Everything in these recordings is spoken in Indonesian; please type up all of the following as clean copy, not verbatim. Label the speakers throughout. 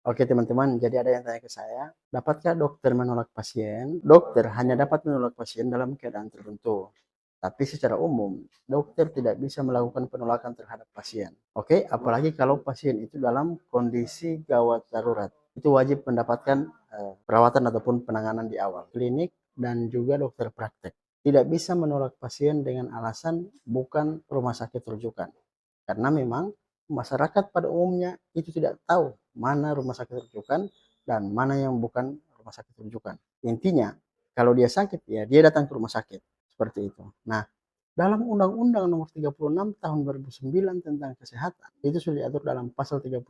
Speaker 1: Oke teman-teman, jadi ada yang tanya ke saya, dapatkah dokter menolak pasien? Dokter hanya dapat menolak pasien dalam keadaan tertentu. Tapi secara umum, dokter tidak bisa melakukan penolakan terhadap pasien. Oke, apalagi kalau pasien itu dalam kondisi gawat darurat. Itu wajib mendapatkan perawatan ataupun penanganan di awal. Klinik dan juga dokter praktek. Tidak bisa menolak pasien dengan alasan bukan rumah sakit rujukan. Karena memang masyarakat pada umumnya itu tidak tahu mana rumah sakit rujukan dan mana yang bukan rumah sakit rujukan. Intinya, kalau dia sakit ya dia datang ke rumah sakit seperti itu. Nah, dalam Undang-Undang Nomor 36 Tahun 2009 tentang kesehatan, itu sudah diatur dalam pasal 32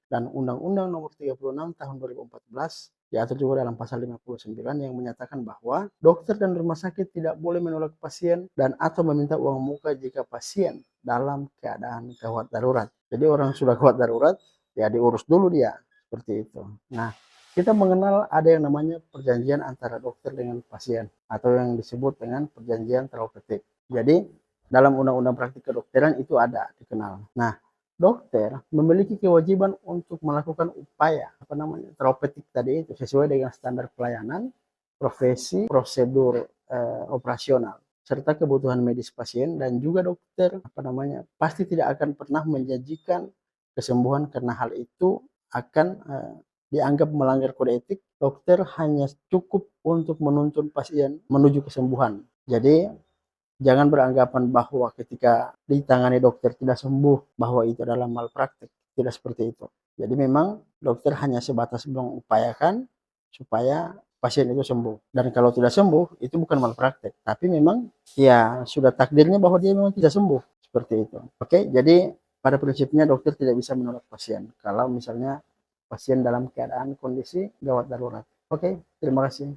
Speaker 1: dan Undang-Undang Nomor 36 Tahun 2014 diatur juga dalam pasal 59 yang menyatakan bahwa dokter dan rumah sakit tidak boleh menolak pasien dan atau meminta uang muka jika pasien dalam keadaan gawat darurat. Jadi orang sudah gawat darurat, ya diurus dulu dia seperti itu. Nah, kita mengenal ada yang namanya perjanjian antara dokter dengan pasien atau yang disebut dengan perjanjian terapeutik. Jadi dalam undang-undang praktik kedokteran itu ada dikenal. Nah, dokter memiliki kewajiban untuk melakukan upaya terapeutik tadi itu sesuai dengan standar pelayanan, profesi, prosedur operasional serta kebutuhan medis pasien dan juga dokter pasti tidak akan pernah menjanjikan kesembuhan karena hal itu akan dianggap melanggar kode etik. Dokter hanya cukup untuk menuntun pasien menuju kesembuhan. Jadi jangan beranggapan bahwa ketika ditangani dokter tidak sembuh, bahwa itu adalah malpraktik. Tidak seperti itu. Jadi memang dokter hanya sebatas mengupayakan supaya pasien itu sembuh. Dan kalau tidak sembuh, itu bukan malpraktik. Tapi memang ya sudah takdirnya bahwa dia memang tidak sembuh. Seperti itu. Oke, jadi pada prinsipnya dokter tidak bisa menolak pasien. Kalau misalnya pasien dalam keadaan kondisi gawat darurat. Oke, terima kasih.